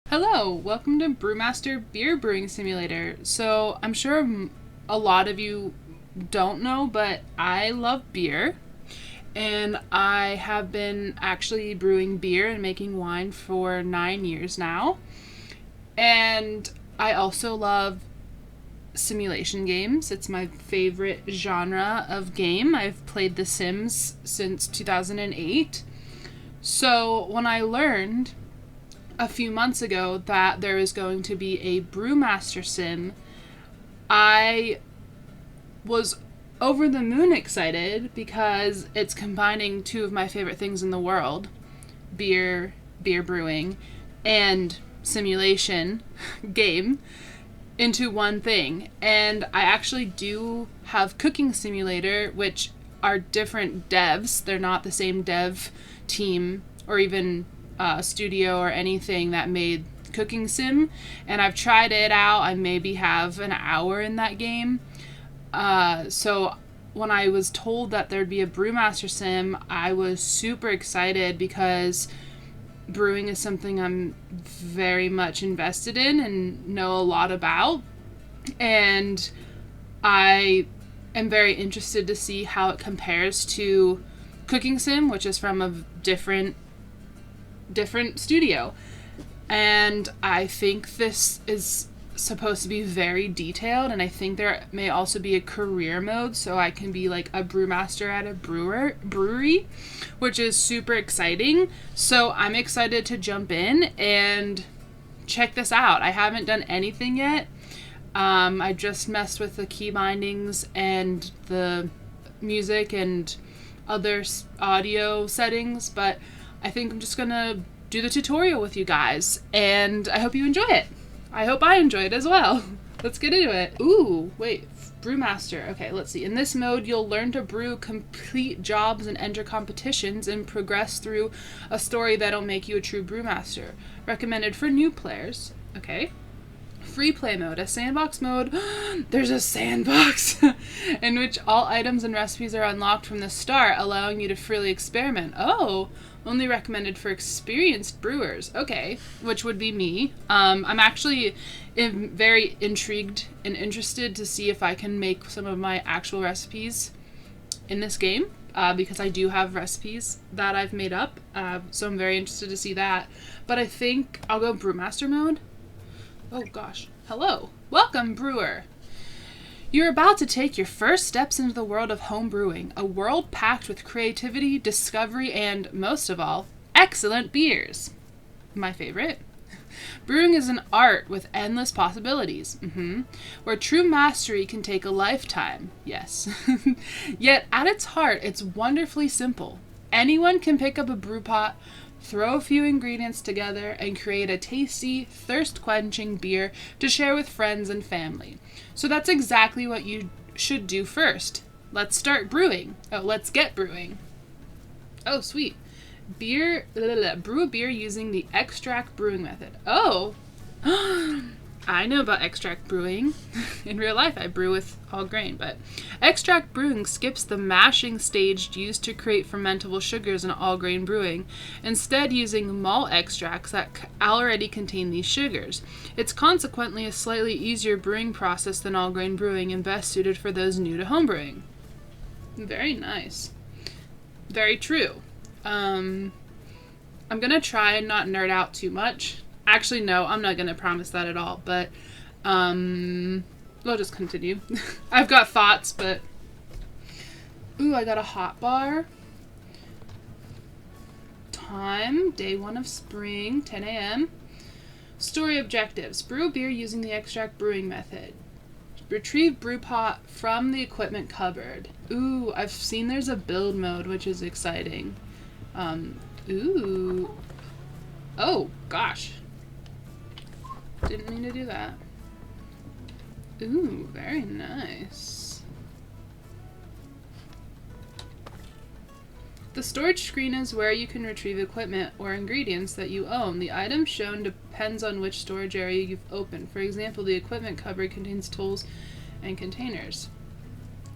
Hello, welcome to Brewmaster Beer Brewing Simulator. So, I'm sure a lot of you don't know, but I love beer. And I have been actually brewing beer and making wine for 9 years now. And I also love simulation games. It's my favorite genre of game. I've played The Sims since 2008. So, when I learned a few months ago that there is going to be a Brewmaster sim, I was over the moon excited because it's combining two of my favorite things in the world, beer brewing, and simulation game, into one thing. And I actually do have Cooking Simulator, which are different devs. They're not the same dev team or even studio or anything that made Cooking Sim, and I've tried it out. I maybe have an hour in that game. So when I was told that there'd be a Brewmaster Sim, I was super excited because brewing is something I'm very much invested in and know a lot about, and I am very interested to see how it compares to Cooking Sim, which is from a different studio. And I think this is supposed to be very detailed, and I think there may also be a career mode so I can be like a brewmaster at a brewery, which is super exciting. So I'm excited to jump in and check this out. I haven't done anything yet. I just messed with the key bindings and the music and other audio settings, but I think I'm just gonna do the tutorial with you guys, and I hope you enjoy it. I hope I enjoy it as well. Let's get into it. Ooh, wait, Brewmaster. Okay, let's see. In this mode, you'll learn to brew, complete jobs, and enter competitions, and progress through a story that'll make you a true brewmaster. Recommended for new players. Okay. Free play mode, a sandbox mode. There's a sandbox in which all items and recipes are unlocked from the start, allowing you to freely experiment. Oh, only recommended for experienced brewers. Okay, which would be me. I'm actually very intrigued and interested to see if I can make some of my actual recipes in this game, because I do have recipes that I've made up. So I'm very interested to see that. But I think I'll go Brewmaster mode. Oh gosh. Hello. Welcome, brewer. You're about to take your first steps into the world of home brewing, a world packed with creativity, discovery, and, most of all, excellent beers. My favorite. Brewing is an art with endless possibilities, where true mastery can take a lifetime. Yes. Yet, at its heart, it's wonderfully simple. Anyone can pick up a brew pot, throw a few ingredients together, and create a tasty, thirst-quenching beer to share with friends and family. So that's exactly what you should do first. Let's start brewing. Oh, let's get brewing. Oh, sweet. Brew a beer using the extract brewing method. Oh! I know about extract brewing. In real life, I brew with all grain, but extract brewing skips the mashing stage used to create fermentable sugars in all grain brewing, instead using malt extracts that already contain these sugars. It's consequently a slightly easier brewing process than all grain brewing and best suited for those new to homebrewing. Very nice. Very true. I'm gonna try and not nerd out too much. Actually, no, I'm not going to promise that at all, but we'll just continue. I've got thoughts, but... Ooh, I got a hot bar. Time, day 1 of spring, 10 a.m. Story objectives. Brew beer using the extract brewing method. Retrieve brew pot from the equipment cupboard. Ooh, I've seen there's a build mode, which is exciting. Ooh. Oh, gosh. Didn't mean to do that. Ooh, very nice. The storage screen is where you can retrieve equipment or ingredients that you own. The item shown depends on which storage area you've opened. For example, the equipment cupboard contains tools and containers.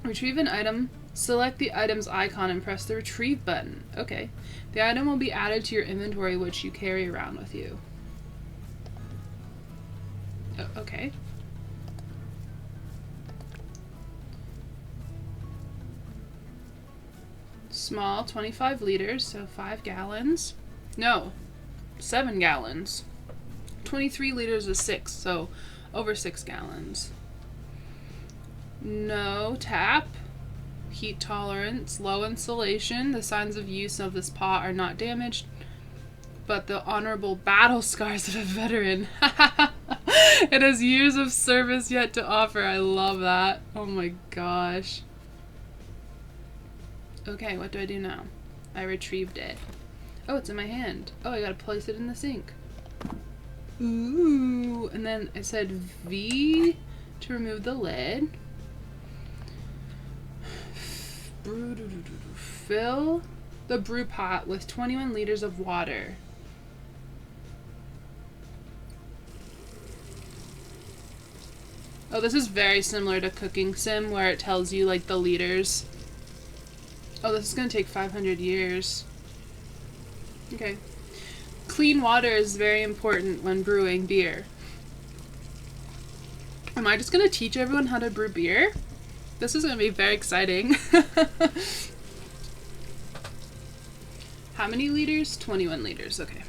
Retrieve an item. Select the item's icon and press the retrieve button. Okay. The item will be added to your inventory, which you carry around with you. Okay. Small, 25 liters, so 5 gallons. No, 7 gallons. 23 liters is 6, so over 6 gallons. No tap. Heat tolerance, low insulation. The signs of use of this pot are not damaged, but the honorable battle scars of a veteran. It has years of service yet to offer. I love that. Oh my gosh. Okay, what do I do now? I retrieved it. Oh, it's in my hand. Oh, I gotta place it in the sink. Ooh. And then it said V to remove the lid. Fill the brew pot with 21 liters of water. Oh, this is very similar to Cooking Sim, where it tells you, like, the liters. Oh, this is gonna take 500 years. Okay. Clean water is very important when brewing beer. Am I just gonna teach everyone how to brew beer? This is gonna be very exciting. How many liters? 21 liters, okay.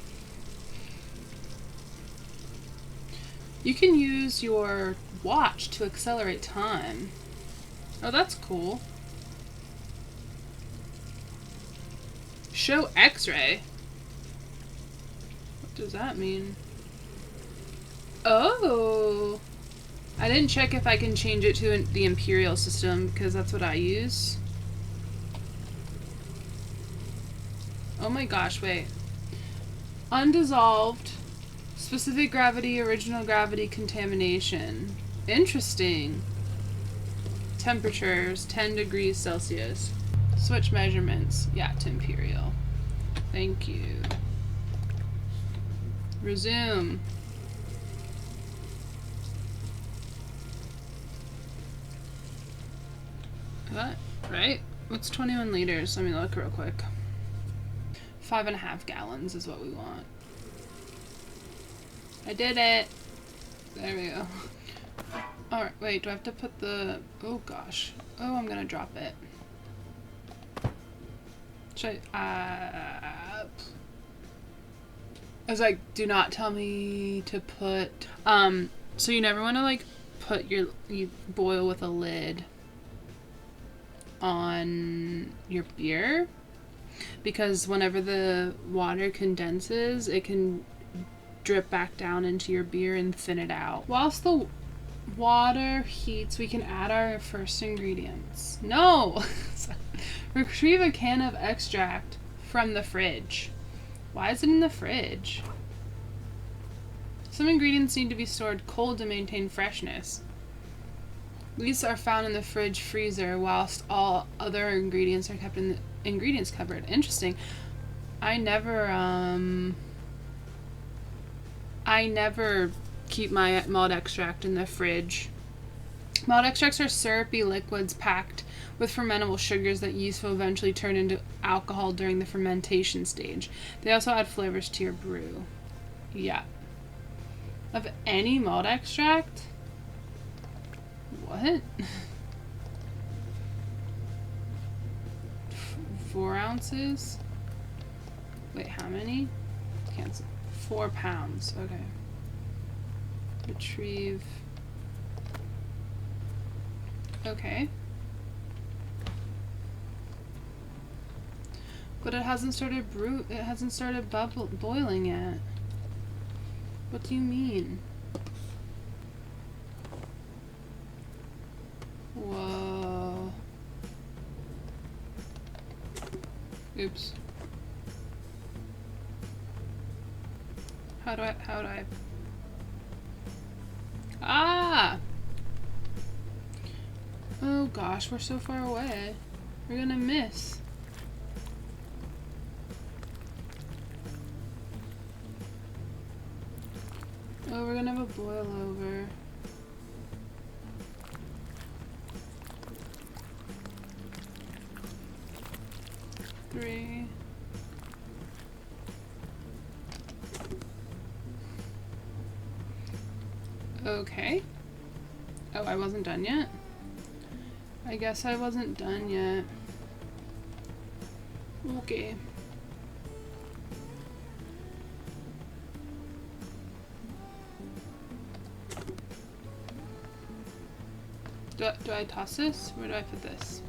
You can use your watch to accelerate time. Oh, that's cool. Show X-ray. What does that mean? Oh. I didn't check if I can change it to the Imperial system, because that's what I use. Oh my gosh, wait. Undissolved. Specific gravity, original gravity, contamination. Interesting. Temperatures, 10 degrees Celsius. Switch measurements. Yeah, to Imperial. Thank you. Resume. What? Right? What's 21 liters? Let me look real quick. 5.5 gallons is what we want. I did it! There we go. Alright, wait, do I have to put the... Oh gosh. Oh, I'm gonna drop it. Should I... I was like, do not tell me to put... So you never want to, like, put your... You boil with a lid on your beer, because whenever the water condenses, it can drip back down into your beer and thin it out. Whilst the water heats, we can add our first ingredients. No! Retrieve a can of extract from the fridge. Why is it in the fridge? Some ingredients need to be stored cold to maintain freshness. These are found in the fridge freezer, whilst all other ingredients are kept in the ingredients cupboard. Interesting. I never keep my malt extract in the fridge. Malt extracts are syrupy liquids packed with fermentable sugars that yeast will eventually turn into alcohol during the fermentation stage. They also add flavors to your brew. Yeah. Of any malt extract? What? 4 ounces? Wait, how many? Cancel. 4 pounds. Okay. Retrieve. Okay. But it hasn't started boiling yet. What do you mean? Whoa. Oops. How do I... Ah! Oh gosh, we're so far away. We're gonna miss. Oh, we're gonna have a boil over. Three. Okay. Oh, I wasn't done yet? I guess I wasn't done yet. Okay. Do I toss this? Where do I put this?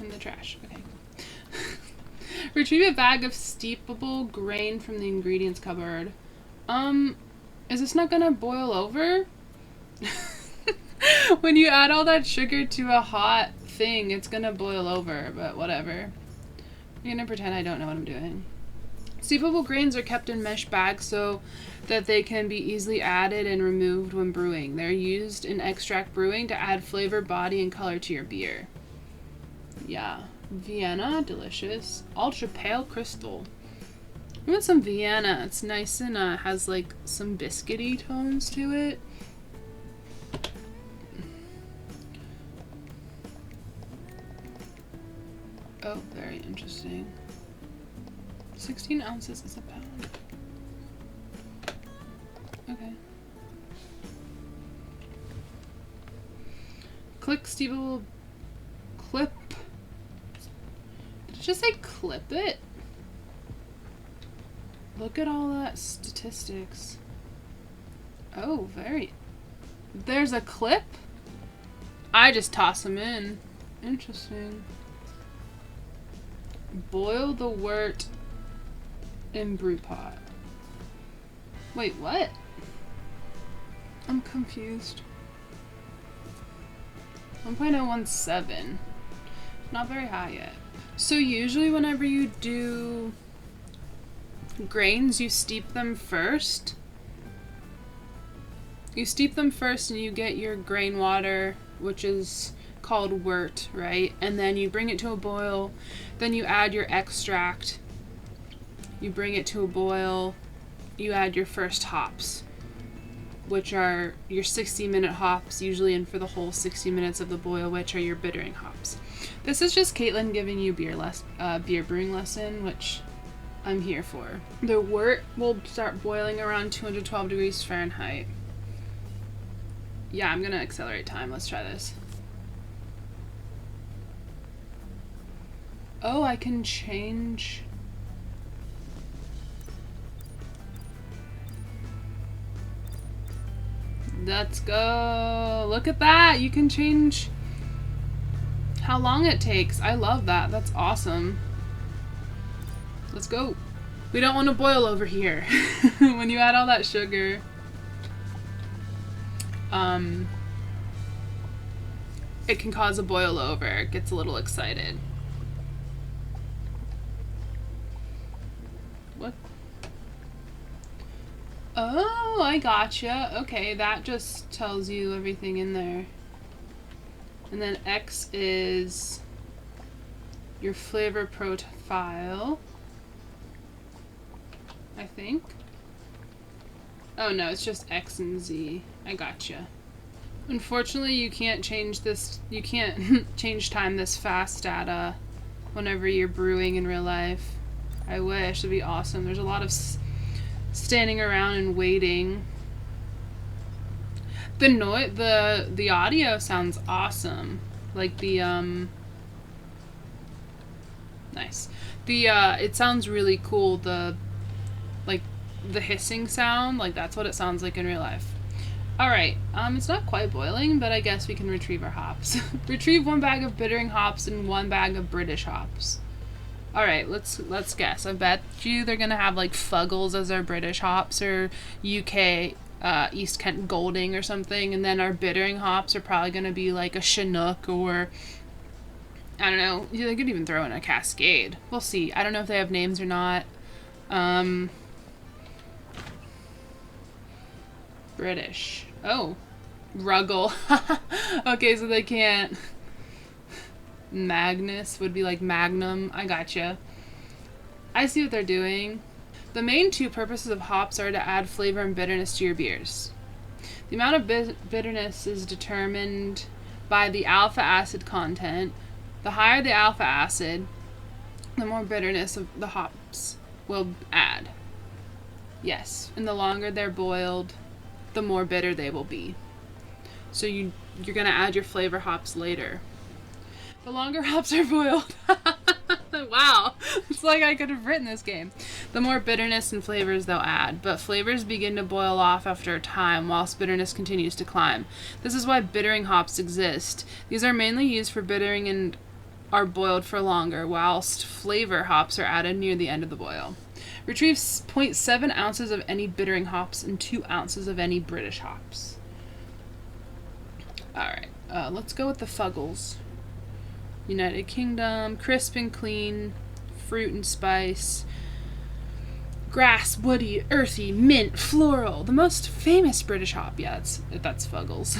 In the trash. Okay. Retrieve a bag of steepable grain from the ingredients cupboard. Is this not gonna boil over? When you add all that sugar to a hot thing, it's gonna boil over, but whatever. I'm gonna pretend I don't know what I'm doing. Steepable grains are kept in mesh bags so that they can be easily added and removed when brewing. They're used in extract brewing to add flavor, body, and color to your beer. Yeah. Vienna, delicious. Ultra pale crystal. I want some Vienna. It's nice and has like some biscuity tones to it. Oh, very interesting. 16 ounces is a pound. Okay. Click steepable clip. Did it just say clip it? Look at all that statistics. Oh, very. There's a clip? I just toss them in. Interesting. Boil the wort in brew pot. Wait, what? I'm confused. 1.017. Not very high yet. So usually whenever you do grains, you steep them first. You steep them first and you get your grain water, which is called wort, right? And then you bring it to a boil. Then you add your extract. You bring it to a boil. You add your first hops, which are your 60-minute hops, usually in for the whole 60 minutes of the boil, which are your bittering hops. This is just Caitlin giving you beer brewing lesson, which I'm here for. The wort will start boiling around 212 degrees Fahrenheit. Yeah, I'm gonna accelerate time. Let's try this. Oh, I can change. Let's go. Look at that. You can change how long it takes. I love that. That's awesome. Let's go. We don't want to boil over here. When you add all that sugar. It can cause a boil over. It gets a little excited. What? Oh, I gotcha. Okay, that just tells you everything in there. And then X is your flavor profile, I think. Oh no, it's just X and Z. I gotcha. Unfortunately, you can't change this. You can't change time this fast at whenever you're brewing in real life. I wish. It'd be awesome. There's a lot of standing around and waiting. The audio sounds awesome. Like the nice. It sounds really cool. The hissing sound, like that's what it sounds like in real life. Alright, it's not quite boiling, but I guess we can retrieve our hops. Retrieve 1 bag of bittering hops and 1 bag of British hops. Alright, let's guess. I bet you they're gonna have like Fuggles as our British hops, or UK East Kent Golding or something, and then our bittering hops are probably gonna be like a Chinook, or I don't know, they could even throw in a Cascade. We'll see. I don't know if they have names or not. British. Oh. Ruggle. Okay, so they can't. Magnus would be like Magnum. I gotcha. I see what they're doing. The main 2 purposes of hops are to add flavor and bitterness to your beers. The amount of bitterness is determined by the alpha acid content. The higher the alpha acid, the more bitterness of the hops will add. Yes, and the longer they're boiled, the more bitter they will be. So you're gonna add your flavor hops later. The longer hops are boiled. Wow, it's like I could have written this game. The more bitterness and flavors they'll add, but flavors begin to boil off after a time whilst bitterness continues to climb. This is why bittering hops exist. These are mainly used for bittering and are boiled for longer, whilst flavor hops are added near the end of the boil. Retrieve 0.7 ounces of any bittering hops and 2 ounces of any British hops. Alright, let's go with the Fuggles. United Kingdom, crisp and clean, fruit and spice, grass, woody, earthy, mint, floral. The most famous British hop. Yeah, that's Fuggles.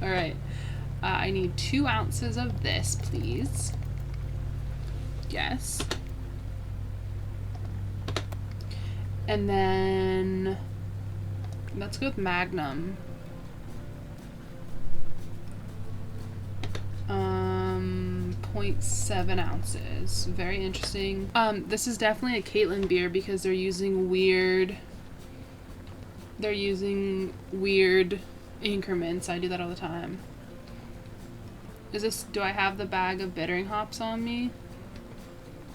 Alright, I need 2 ounces of this, please. Yes. And then let's go with Magnum. 0.7 ounces. Very interesting. This is definitely a Caitlin beer because they're using weird increments. I do that all the time. Do I have the bag of bittering hops on me?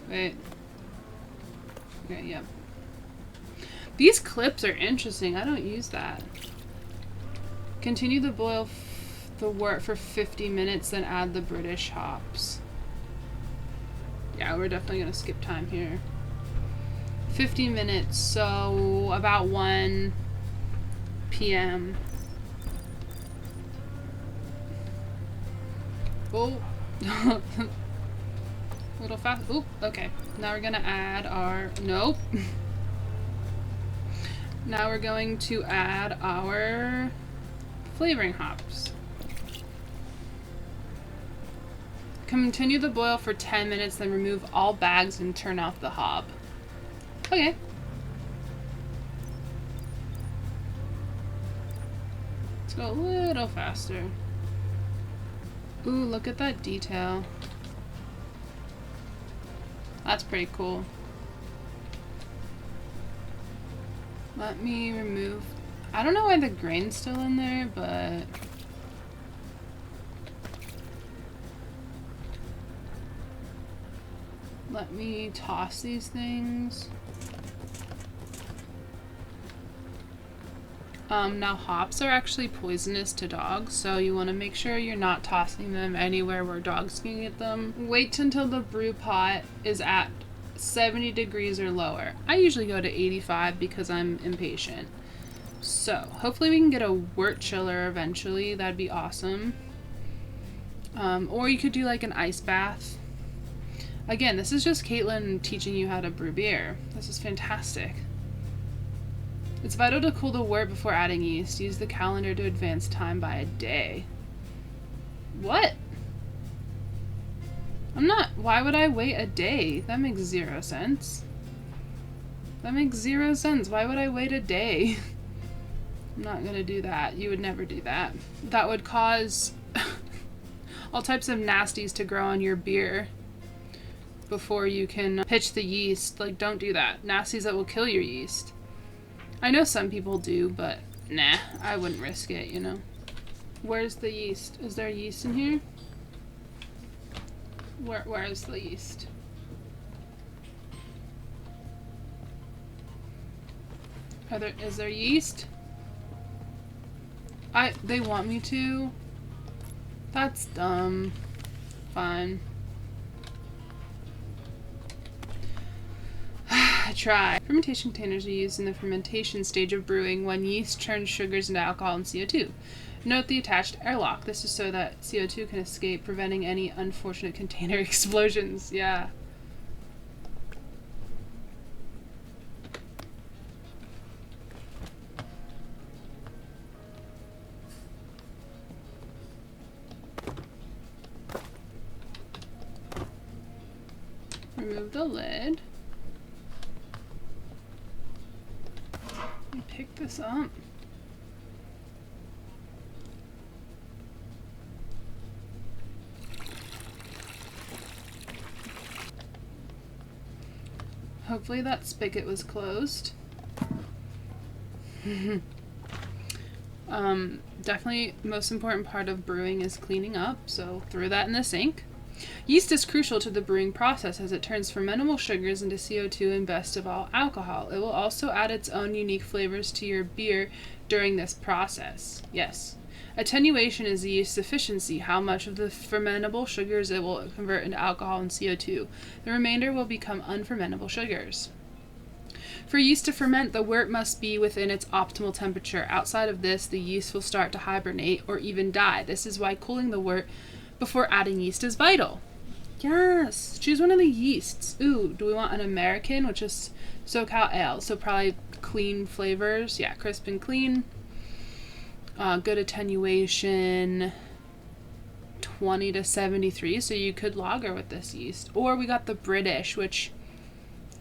Wait. Okay, yep. These clips are interesting. I don't use that. Continue to boil the wort for 50 minutes, then add the British hops. Yeah, we're definitely gonna skip time here. 50 minutes, so about 1 p.m. Oh. A little fast. Oop, okay. Now we're gonna add our... Nope. Now we're going to add our flavoring hops. Continue the boil for 10 minutes, then remove all bags and turn off the hob. Okay. Let's go a little faster. Ooh, look at that detail. That's pretty cool. Let me remove... I don't know why the grain's still in there, but... Let me toss these things. Now hops are actually poisonous to dogs, so you want to make sure you're not tossing them anywhere where dogs can get them. Wait until the brew pot is at 70 degrees or lower. I usually go to 85 because I'm impatient. So hopefully we can get a wort chiller eventually. That'd be awesome. Or you could do like an ice bath. Again, this is just Caitlin teaching you how to brew beer. This is fantastic. It's vital to cool the wort before adding yeast. Use the calendar to advance time by a day. What? Why would I wait a day? That makes 0 sense. That makes 0 sense. Why would I wait a day? I'm not gonna do that. You would never do that. That would cause all types of nasties to grow on your beer before you can pitch the yeast. Like, don't do that. Nasties that will kill your yeast. I know some people do, but nah, I wouldn't risk it, you know. Where's the yeast? Is there yeast in here? Where is the yeast? Is there yeast? They want me to? That's dumb. Fine. I try. Fermentation containers are used in the fermentation stage of brewing when yeast turns sugars into alcohol and CO2. Note the attached airlock. This is so that CO2 can escape, preventing any unfortunate container explosions. Yeah. Remove the lid. And pick this up. Hopefully that spigot was closed. Definitely most important part of brewing is cleaning up, so throw that in the sink. Yeast is crucial to the brewing process as it turns fermentable sugars into CO2 and best of all, alcohol. It will also add its own unique flavors to your beer during this process. Yes. Attenuation is the yeast's efficiency, how much of the fermentable sugars it will convert into alcohol and CO2. The remainder will become unfermentable sugars. For yeast to ferment, the wort must be within its optimal temperature. Outside of this, the yeast will start to hibernate or even die. This is why cooling the wort before adding yeast is vital. Yes, choose one of the yeasts. Ooh, do we want an American, which is SoCal Ale? So probably clean flavors. Yeah, crisp and clean. Good attenuation. 20 to 73. So you could lager with this yeast. Or we got the British, which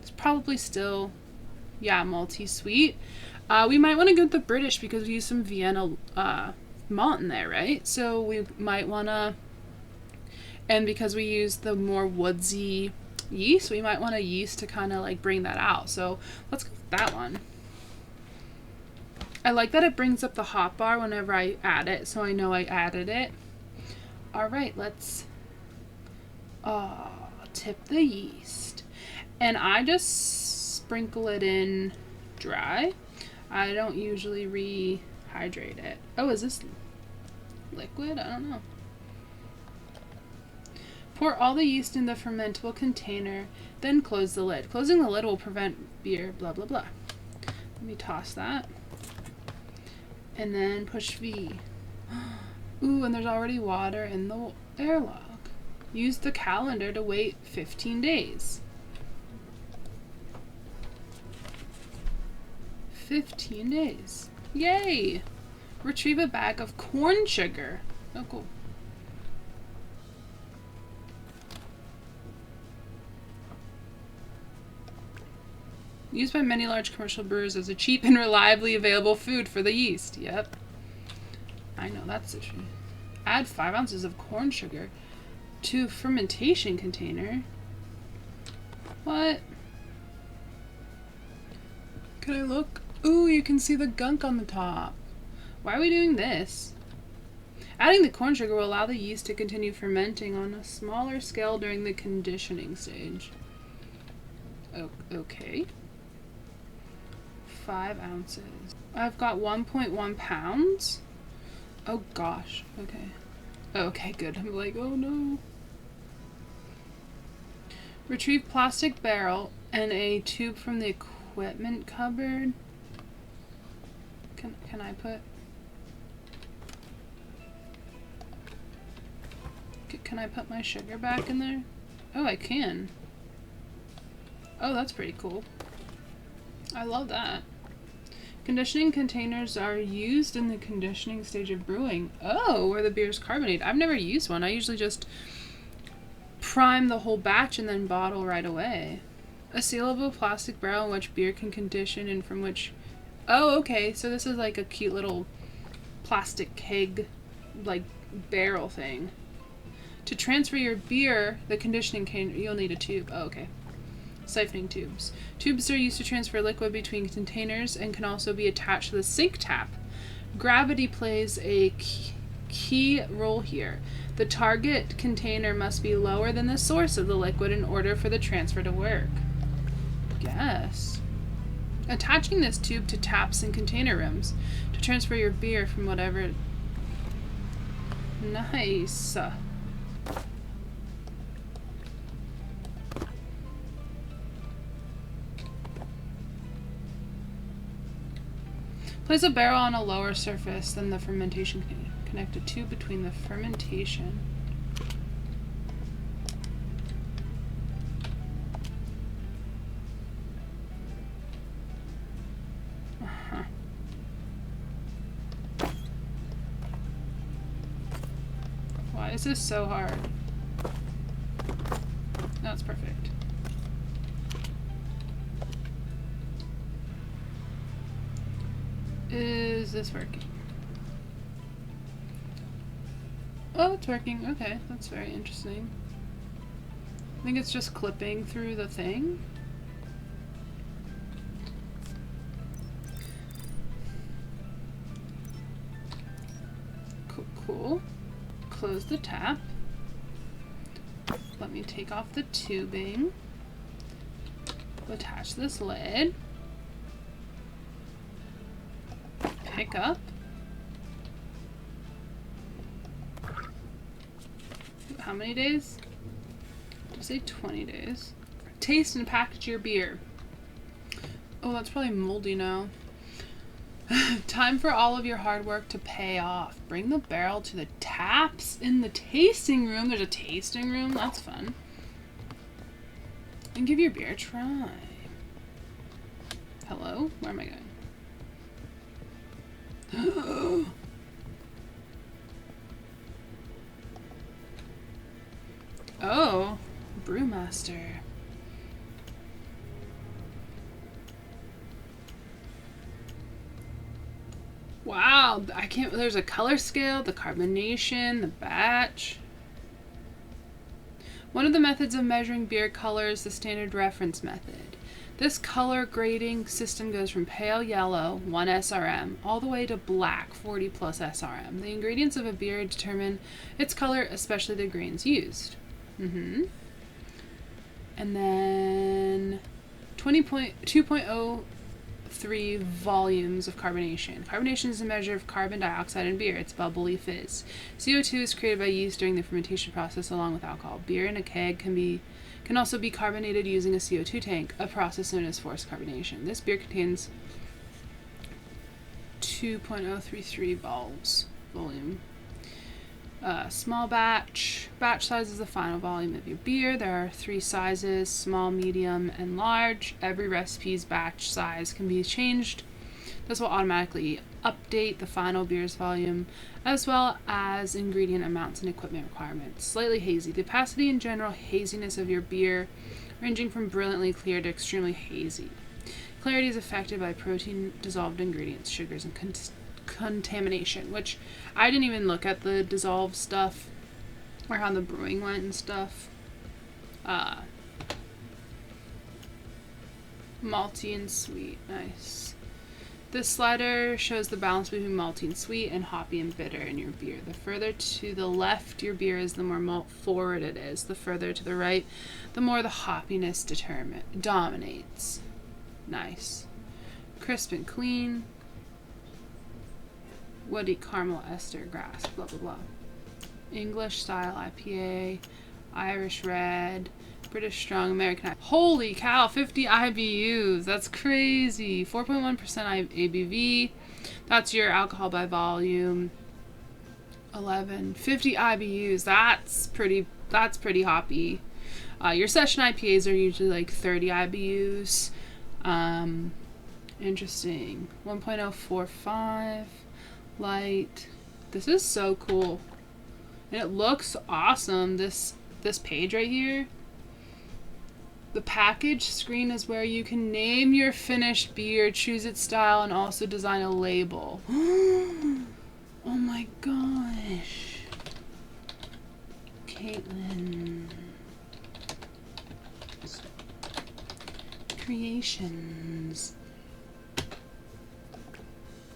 is probably still, yeah, multi-sweet. We might want to go with the British because we use some Vienna malt in there, right? So we might want to, and because we use the more woodsy yeast, we might want a yeast to kind of like bring that out. So let's go with that one. I like that it brings up the hot bar whenever I add it, so I know I added it. All right, let's tip the yeast. And I just sprinkle it in dry. I don't usually rehydrate it. Oh, is this liquid? I don't know. Pour all the yeast in the fermentable container, then close the lid. Closing the lid will prevent beer, blah, blah, blah. Let me toss that. And then push V. Ooh, and there's already water in the airlock. Use the calendar to wait 15 days. 15 days. Yay! Retrieve a bag of corn sugar. Oh, cool. Used by many large commercial brewers as a cheap and reliably available food for the yeast. Yep. I know that's the truth. Add 5 ounces of corn sugar to a fermentation container. What? Can I look? Ooh, you can see the gunk on the top. Why are we doing this? Adding the corn sugar will allow the yeast to continue fermenting on a smaller scale during the conditioning stage. Okay. 5 ounces. I've got 1.1 pounds. Oh gosh. Okay. Okay, good. I'm like, oh no. Retrieve plastic barrel and a tube from the equipment cupboard. Can I put? Can I put my sugar back in there? Oh, I can. Oh, that's pretty cool. I love that. Conditioning containers are used in the conditioning stage of brewing. Oh, where the beer's carbonated. I've never used one. I usually just prime the whole batch and then bottle right away. A sealable plastic barrel in which beer can condition and from which... Oh, okay. So this is like a cute little plastic keg, like barrel thing. To transfer your beer, the conditioning can... You'll need a tube. Oh, okay. Siphoning tubes. Tubes are used to transfer liquid between containers and can also be attached to the sink tap. Gravity plays a key role here. The target container must be lower than the source of the liquid in order for the transfer to work. Guess. Attaching this tube to taps and container rims to transfer your beer from whatever... Nice. Place a barrel on a lower surface than the fermentation container. Connect a tube between the fermentation. Why is this so hard? That's perfect. Is this working? Oh, it's working. Okay, that's very interesting. I think it's just clipping through the thing. close the tap. Let me take off the tubing. Attach this lid. Pick up. How many days? Did I say 20 days? Taste and package your beer. Oh, that's probably moldy now. Time for all of your hard work to pay off. Bring the barrel to the taps in the tasting room. There's a tasting room. That's fun. And give your beer a try. Hello? Where am I going? Oh, Brewmaster. Wow, I can't, there's a color scale, the carbonation, the batch. One of the methods of measuring beer color is the standard reference method. This color grading system goes from pale yellow, 1 SRM, all the way to black, 40 plus SRM. The ingredients of a beer determine its color, especially the grains used. And then 2.03 volumes of carbonation. Carbonation is a measure of carbon dioxide in beer. It's bubbly fizz. CO2 is created by yeast during the fermentation process along with alcohol. Beer in a keg can also be carbonated using a CO2 tank, a process known as forced carbonation. This beer contains 2.033 volume. Small batch. Batch size is the final volume of your beer. There are 3 sizes, small, medium, and large. Every recipe's batch size can be changed. This will automatically update the final beer's volume, as well as ingredient amounts and equipment requirements. Slightly hazy. The opacity and general haziness of your beer ranging from brilliantly clear to extremely hazy. Clarity is affected by protein, dissolved ingredients, sugars, and contamination, which I didn't even look at the dissolved stuff or how the brewing went and stuff. Malty and sweet. Nice. This slider shows the balance between malty and sweet and hoppy and bitter in your beer. The further to the left your beer is, the more malt forward it is. The further to the right, the more the hoppiness dominates. Nice. Crisp and clean. Woody, caramel, ester, grass, blah, blah, blah. English style IPA, Irish red, British strong, American. Holy cow, 50 IBUs. That's crazy. 4.1% ABV. That's your alcohol by volume. 50 IBUs. That's pretty hoppy. Your session IPAs are usually like 30 IBUs. Interesting. 1.045. Light. This is so cool. And it looks awesome. This page right here. The package screen is where you can name your finished beer, choose its style, and also design a label. Oh my gosh. Caitlin. Creations.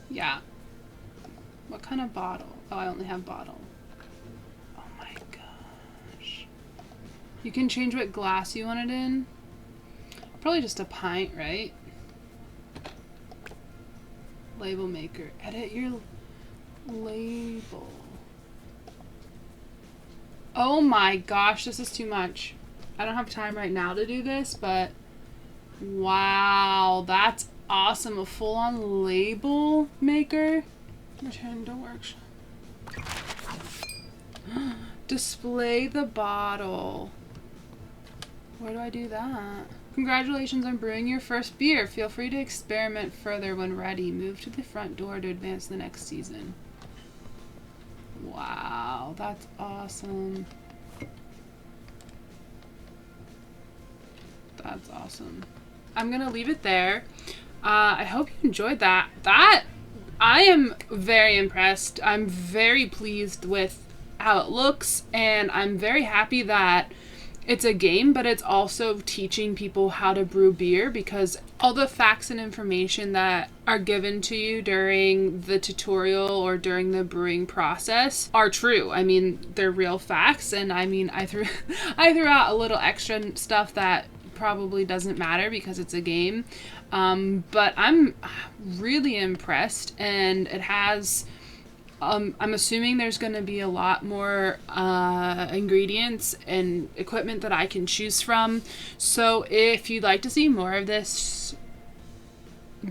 Yeah. What kind of bottle? Oh, I only have bottle. Oh my gosh. You can change what glass you want it in. Probably just a pint, right? Label maker. Edit your label. Oh my gosh, this is too much. I don't have time right now to do this, but wow, that's awesome. A full-on label maker. Return to workshop. Display the bottle. Where do I do that? Congratulations on brewing your first beer. Feel free to experiment further when ready. Move to the front door to advance the next season. Wow, that's awesome. That's awesome. I'm gonna leave it there. I hope you enjoyed that. I am very impressed. I'm very pleased with how it looks, and I'm very happy that it's a game, but it's also teaching people how to brew beer, because all the facts and information that are given to you during the tutorial or during the brewing process are true. I mean, they're real facts, and I mean, I threw out a little extra stuff that probably doesn't matter because it's a game. But I'm really impressed, and it has... I'm assuming there's going to be a lot more ingredients and equipment that I can choose from. So if you'd like to see more of this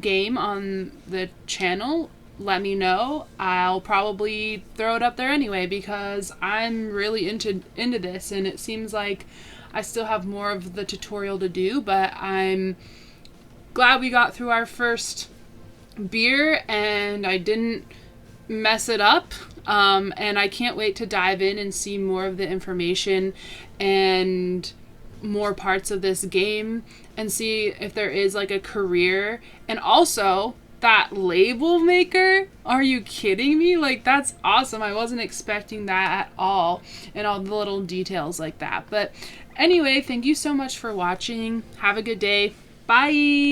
game on the channel, let me know. I'll probably throw it up there anyway, because I'm really into this, and it seems like I still have more of the tutorial to do, but I'm glad we got through our first beer and I didn't mess it up, and I can't wait to dive in and see more of the information and more parts of this game and see if there is like a career. And also that label maker, are you kidding me? Like, that's awesome. I wasn't expecting that at all, and all the little details like that. But anyway, thank you so much for watching. Have a good day. Bye.